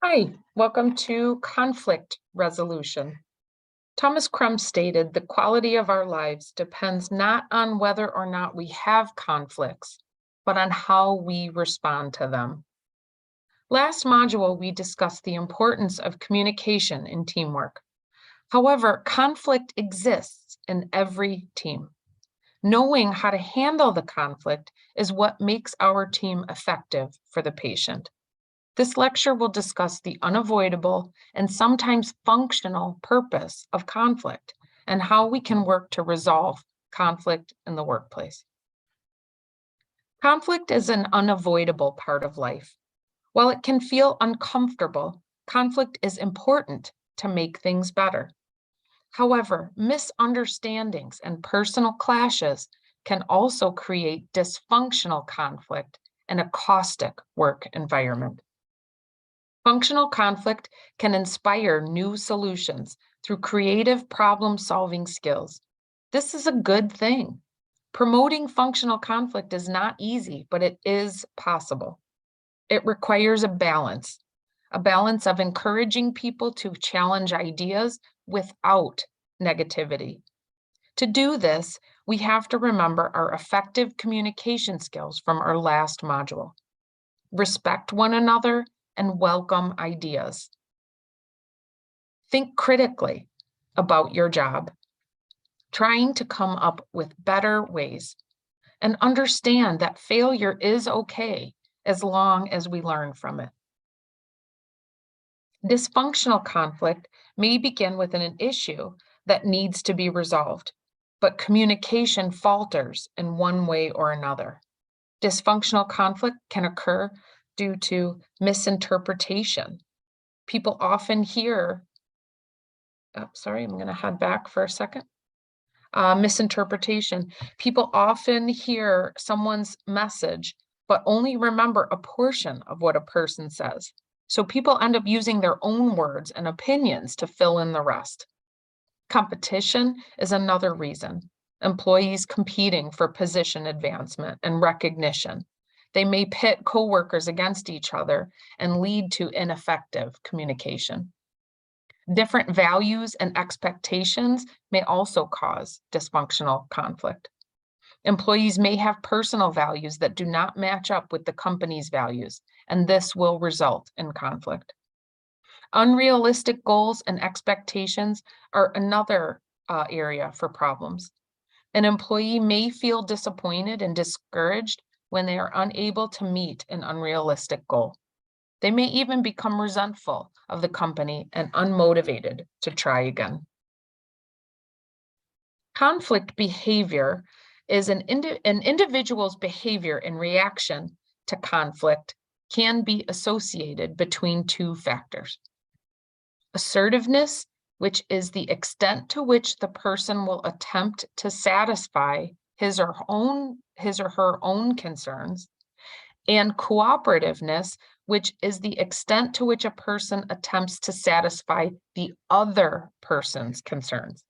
Hi, welcome to Conflict Resolution. Thomas Crum stated the quality of our lives depends not on whether or not we have conflicts, but on how we respond to them. Last module, we discussed the importance of communication in teamwork. However, conflict exists in every team. Knowing how to handle the conflict is what makes our team effective for the patient. This lecture will discuss the unavoidable and sometimes functional purpose of conflict and how we can work to resolve conflict in the workplace. Conflict is an unavoidable part of life. While it can feel uncomfortable, conflict is important to make things better. However, misunderstandings and personal clashes can also create dysfunctional conflict and a caustic work environment. Functional conflict can inspire new solutions through creative problem-solving skills. This is a good thing. Promoting functional conflict is not easy, but it is possible. It requires a balance of encouraging people to challenge ideas without negativity. To do this, we have to remember our effective communication skills from our last module. Respect one another and welcome ideas. Think critically about your job, trying to come up with better ways, and understand that failure is okay as long as we learn from it. Dysfunctional conflict may begin with an issue that needs to be resolved, but communication falters in one way or another. Dysfunctional conflict can occur due to misinterpretation. People often hear, sorry, I'm going to head back for a second. Misinterpretation. People often hear someone's message, but only remember a portion of what a person says. So people end up using their own words and opinions to fill in the rest. Competition is another reason. Employees competing for position advancement and recognition. They may pit coworkers against each other and lead to ineffective communication. Different values and expectations may also cause dysfunctional conflict. Employees may have personal values that do not match up with the company's values, and this will result in conflict. Unrealistic goals and expectations are another area for problems. An employee may feel disappointed and discouraged when they are unable to meet an unrealistic goal. They may even become resentful of the company and unmotivated to try again. Conflict behavior is an individual's behavior in reaction to conflict can be associated between two factors. Assertiveness, which is the extent to which the person will attempt to satisfy his or her own concerns, and cooperativeness, which is the extent to which a person attempts to satisfy the other person's concerns.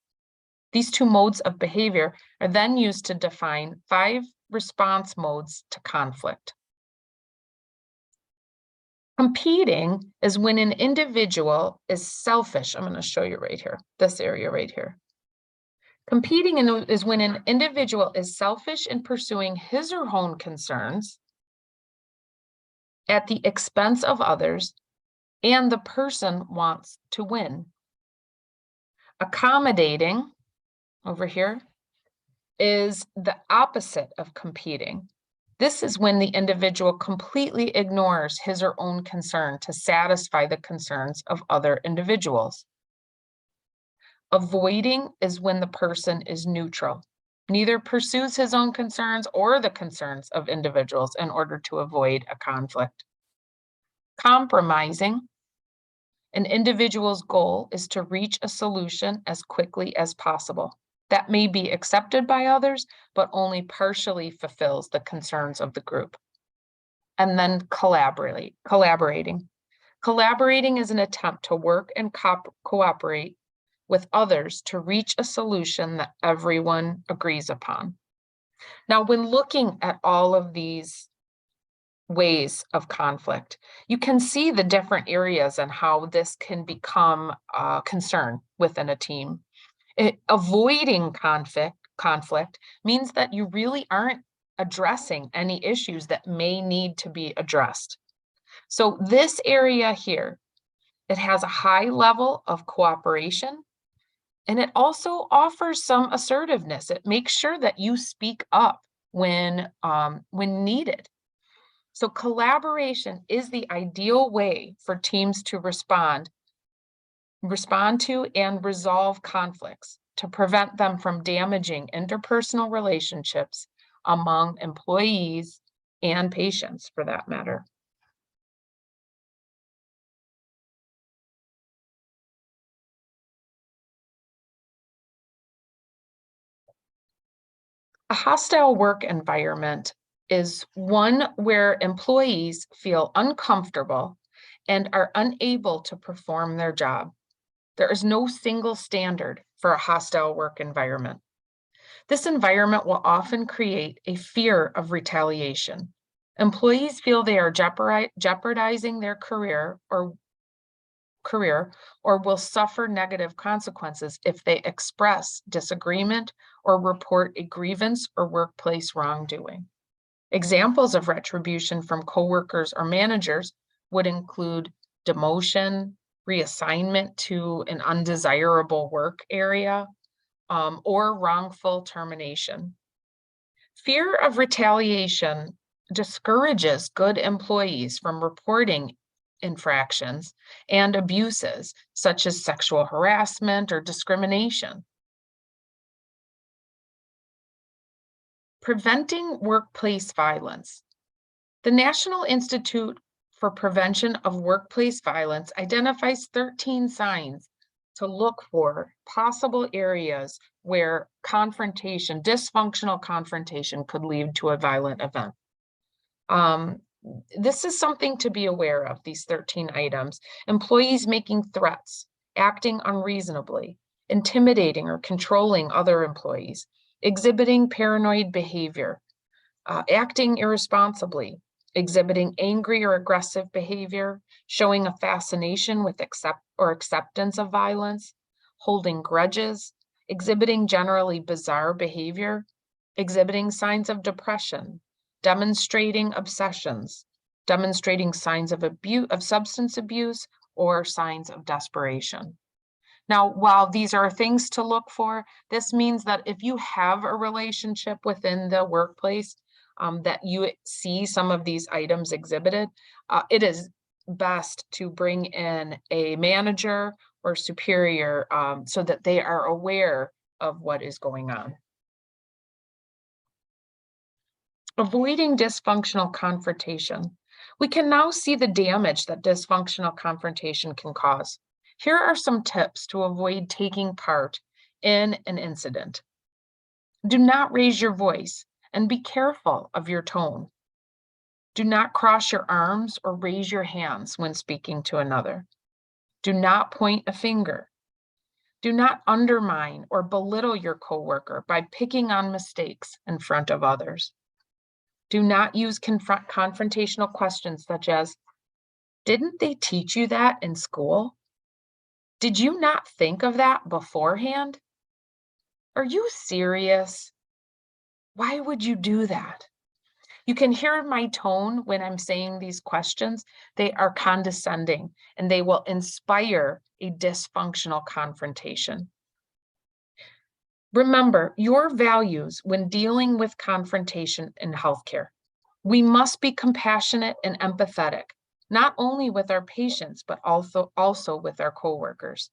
These two modes of behavior are then used to define 5 response modes to conflict. Competing is when an individual is selfish. I'm going to show you right here, this area right here. Competing is when an individual is selfish in pursuing his or her own concerns at the expense of others, and the person wants to win. Accommodating, over here, is the opposite of competing. This is when the individual completely ignores his or her own concern to satisfy the concerns of other individuals. Avoiding is when the person is neutral, neither pursues his own concerns or the concerns of individuals in order to avoid a conflict. Compromising, an individual's goal is to reach a solution as quickly as possible. That may be accepted by others, but only partially fulfills the concerns of the group. And then collaborating. Collaborating is an attempt to work and cooperate with others to reach a solution that everyone agrees upon. Now, when looking at all of these ways of conflict. You can see the different areas and how this can become a concern within a team. Avoiding conflict means that you really aren't addressing any issues that may need to be addressed. So this area here, it has a high level of cooperation, and it also offers some assertiveness. It makes sure that you speak up when needed. So collaboration is the ideal way for teams to respond to and resolve conflicts to prevent them from damaging interpersonal relationships among employees and patients, for that matter. A hostile work environment is one where employees feel uncomfortable and are unable to perform their job. There is no single standard for a hostile work environment. This environment will often create a fear of retaliation. Employees feel they are jeopardizing their career or will suffer negative consequences if they express disagreement or report a grievance or workplace wrongdoing. Examples of retribution from coworkers or managers would include demotion, reassignment to an undesirable work area, or wrongful termination. Fear of retaliation discourages good employees from reporting infractions and abuses such as sexual harassment or discrimination. Preventing workplace violence. The National Institute for Prevention of Workplace Violence identifies 13 signs to look for possible areas where dysfunctional confrontation could lead to a violent event. This is something to be aware of, these 13 items. Employees making threats, acting unreasonably, intimidating or controlling other employees, exhibiting paranoid behavior, acting irresponsibly, exhibiting angry or aggressive behavior, showing a fascination with acceptance of violence, holding grudges, exhibiting generally bizarre behavior, exhibiting signs of depression, demonstrating obsessions, demonstrating signs of substance abuse, or signs of desperation. Now, while these are things to look for, this means that if you have a relationship within the workplace, that you see some of these items exhibited, it is best to bring in a manager or superior so that they are aware of what is going on. Avoiding dysfunctional confrontation. We can now see the damage that dysfunctional confrontation can cause. Here are some tips to avoid taking part in an incident. Do not raise your voice and be careful of your tone. Do not cross your arms or raise your hands when speaking to another. Do not point a finger. Do not undermine or belittle your coworker by picking on mistakes in front of others. Do not use confrontational questions such as, "Didn't they teach you that in school? Did you not think of that beforehand? Are you serious? Why would you do that?" You can hear my tone when I'm saying these questions. They are condescending and they will inspire a dysfunctional confrontation. Remember your values when dealing with confrontation in healthcare. We must be compassionate and empathetic, not only with our patients, but also with our coworkers.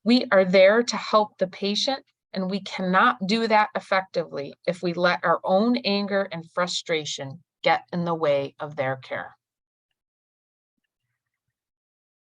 We are there to help the patient, and we cannot do that effectively if we let our own anger and frustration get in the way of their care.